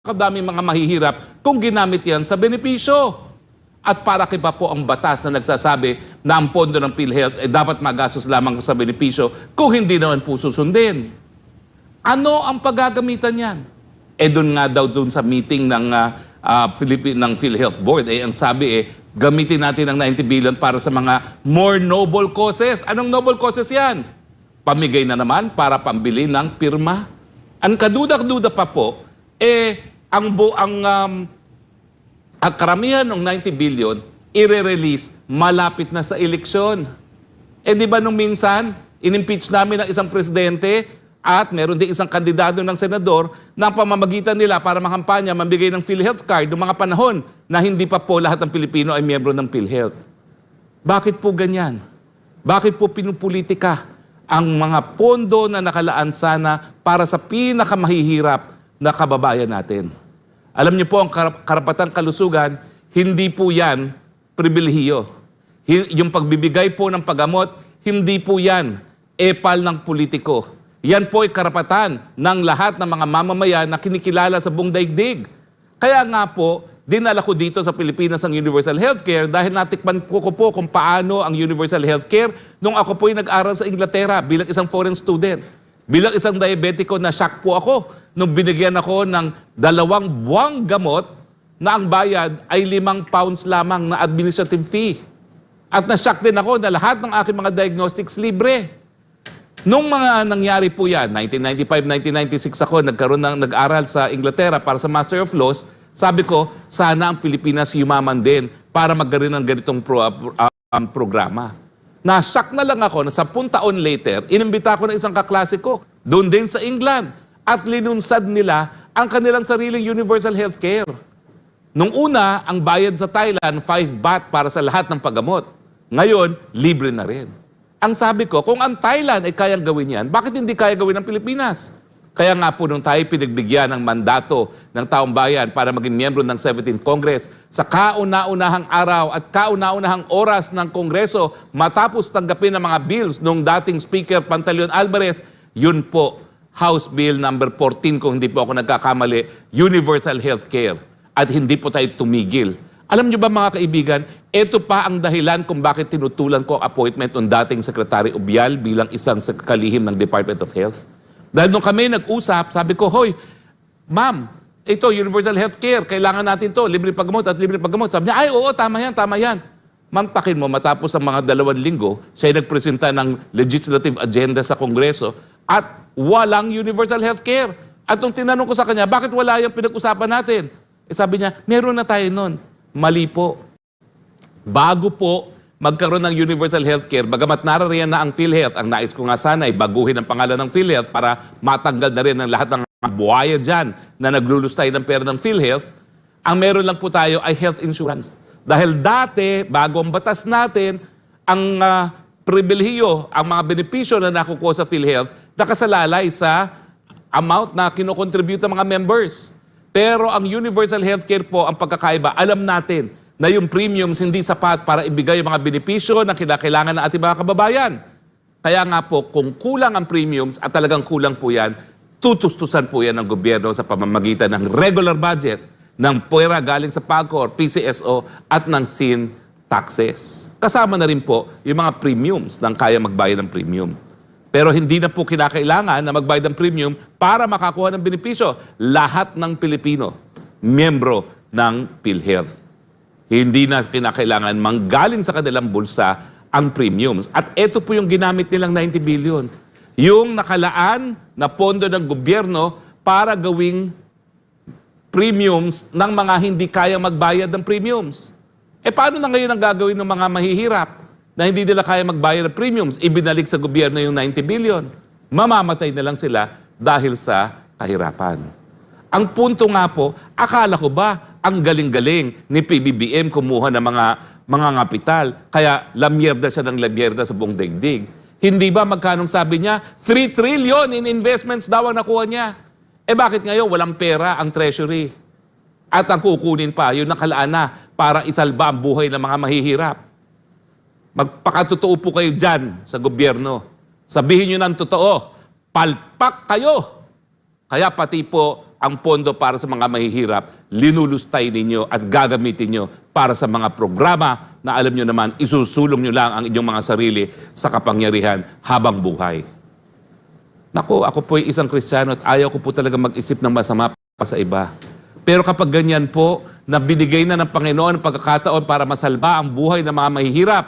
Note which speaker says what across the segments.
Speaker 1: Kadaming mga mahihirap kung ginamit yan sa benepisyo. At para kiba po ang batas na nagsasabi na ang pondo ng PhilHealth ay dapat magastos lamang sa benepisyo kung hindi naman po susundin. Ano ang paggagamitan yan? Doon nga daw doon sa meeting ng ng PhilHealth Board, ang sabi gamitin natin ang 90 billion para sa mga more noble causes. Anong noble causes yan? Pamigay na naman para pambili ng pirma. Ang kadudak-duda pa po, ang karamihan ng 90 billion, i-release malapit na sa eleksyon. Di ba nung minsan, in-impeach namin ang isang presidente at meron din isang kandidato ng senador na ang pamamagitan nila para makampanya, mambigay ng PhilHealth card noong mga panahon na hindi pa po lahat ng Pilipino ay miyembro ng PhilHealth. Bakit po ganyan? Bakit po pinupolitika ang mga pondo na nakalaan sana para sa pinakamahihirap na kababayan natin? Alam niyo po, ang karapatang kalusugan, hindi po yan pribilehiyo. Yung pagbibigay po ng paggamot, hindi po yan epal ng politiko. Yan po ay karapatan ng lahat ng mga mamamayan na kinikilala sa buong daigdig. Kaya nga po, dinala ko dito sa Pilipinas ang Universal Healthcare dahil natikman ko po kung paano ang Universal Healthcare nung ako po ay nag-aral sa Inglaterra bilang isang foreign student. Bilang isang diabetiko, na-shock po ako nung binigyan ako ng 2 buwang gamot na ang bayad ay 5 pounds lamang na administrative fee. At na-shock din ako na lahat ng aking mga diagnostics libre. Nung mga nangyari po yan, 1995-1996 ako, nag-aral sa Inglaterra para sa Master of Laws, sabi ko, sana ang Pilipinas yumaman din para magkaroon ng ganitong programa. Na-shock na lang ako na 10 taon later, inimbita ko na isang kaklase ko, doon din sa England, at linunsad nila ang kanilang sariling universal healthcare. Nung una, ang bayad sa Thailand, 5 baht para sa lahat ng paggamot. Ngayon, libre na rin. Ang sabi ko, kung ang Thailand ay kayang gawin yan, bakit hindi kaya gawin ng Pilipinas? Kaya nga po nung tayo pinagbigyan ng mandato ng taong bayan para maging miyembro ng 17th Congress, sa kauna-unahang araw at kauna-unahang oras ng Kongreso, matapos tanggapin ang mga bills nung dating Speaker Pantaleon Alvarez, yun po, House Bill number 14 kung hindi po ako nagkakamali, Universal Healthcare. At hindi po tayo tumigil. Alam niyo ba mga kaibigan, ito pa ang dahilan kung bakit tinutulan ko ang appointment ng dating Secretary Ubial bilang isang kalihim ng Department of Health. Dahil nung kami nag-usap, sabi ko, hoy, ma'am, ito, Universal Healthcare, kailangan natin to, libreng paggamot at libreng paggamot. Sabi niya, ay, oo, tama yan, tama yan. Ma'am, takin mo, matapos ang mga 2 linggo, siya ay nagpresenta ng legislative agenda sa Kongreso at walang Universal Healthcare. At nung tinanong ko sa kanya, bakit wala yung pinag-usapan natin? Sabi niya, meron na tayo nun. Mali po. Bago po magkaroon ng Universal Healthcare, bagamat narariyan na ang PhilHealth, ang nais ko nga sana ay baguhin ang pangalan ng PhilHealth para matanggal na rin ang lahat ng buhaya dyan na naglulustay ng pera ng PhilHealth, ang meron lang po tayo ay health insurance. Dahil dati, bago ang batas natin, ang pribilehiyo, ang mga benepisyo na nakukuha sa PhilHealth, nakasalalay sa amount na kinokontribute ng mga members. Pero ang Universal Healthcare po, ang pagkakaiba, alam natin na yung premiums hindi sapat para ibigay yung mga benepisyo na kinakailangan ng ating mga kababayan. Kaya nga po, kung kulang ang premiums at talagang kulang po yan, tutustusan po yan ng gobyerno sa pamamagitan ng regular budget, ng pera galing sa PAGCOR, PCSO at ng SIN taxes. Kasama na rin po yung mga premiums ng kaya magbayad ng premium. Pero hindi na po kinakailangan na magbayad ng premium para makakuha ng benepisyo. Lahat ng Pilipino, miyembro ng PhilHealth. Hindi na kinakailangan manggaling sa kanilang bulsa ang premiums. At ito po yung ginamit nilang 90 billion. Yung nakalaan na pondo ng gobyerno para gawing premiums ng mga hindi kaya magbayad ng premiums. Paano na ngayon ang gagawin ng mga mahihirap na hindi nila kaya magbayad ng premiums? Ibinalik sa gobyerno yung 90 billion. Mamamatay na lang sila dahil sa kahirapan. Ang punto nga po, akala ko ba ang galing-galing ni PBBM kumuha ng mga kapital, kaya lamierda siya ng lamierda sa buong daigdig? Hindi ba magkanong sabi niya? 3 trillion in investments daw ang nakuha niya. Bakit ngayon walang pera ang treasury? At ang kukunin pa, yun nakalaan na para isalba ang buhay ng mga mahihirap. Magpakatotoo po kayo dyan sa gobyerno. Sabihin nyo ng totoo, palpak kayo. Kaya pati po ang pondo para sa mga mahihirap, linulustay ninyo at gagamitin nyo para sa mga programa na alam nyo naman, isusulong nyo lang ang inyong mga sarili sa kapangyarihan habang buhay. Naku, ako po ay isang Kristiyano at ayaw ko po talaga mag-isip ng masama pa sa iba. Pero kapag ganyan po, na binigay na ng Panginoon ang pagkakataon para masalba ang buhay ng mga mahihirap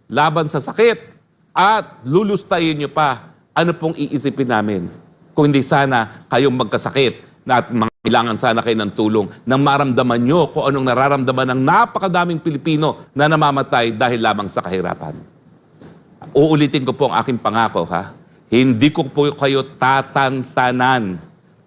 Speaker 1: laban sa sakit at lulustayin nyo pa, ano pong iisipin namin? Kung hindi sana kayong magkasakit na at kailangan sana kayo ng tulong nang maramdaman nyo kung anong nararamdaman ng napakadaming Pilipino na namamatay dahil lamang sa kahirapan. Uulitin ko po ang aking pangako, ha? Hindi ko po kayo tatantanan.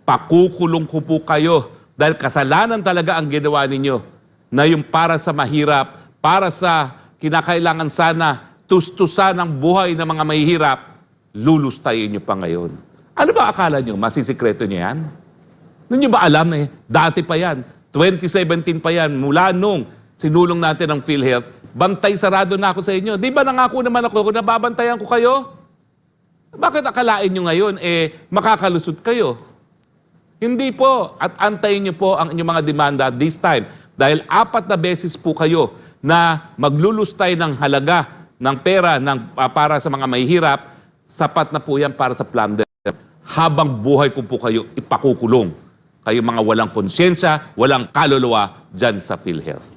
Speaker 1: Pakukulong ko po kayo dahil kasalanan talaga ang ginawa ninyo na yung para sa mahirap, para sa kinakailangan sana tustusan ang buhay ng mga mahihirap, lulustayin nyo pa ngayon. Ano ba akala nyo? Masisikreto nyo yan? Hindi nyo ba alam na dati pa yan, 2017 pa yan, mula nung sinulong natin ang PhilHealth, bantay sarado na ako sa inyo. Di ba nangako naman ako kung nababantayan ko kayo? Bakit akalain nyo ngayon, makakalusot kayo? Hindi po. At antayin nyo po ang inyong mga demanda this time. Dahil 4 na beses po kayo na maglulustay ng halaga ng pera para sa mga mahihirap, sapat na po yan para sa plunder. Habang buhay ko po kayo ipakukulong. Kayo mga walang konsyensya, walang kaluluwa dyan sa PhilHealth.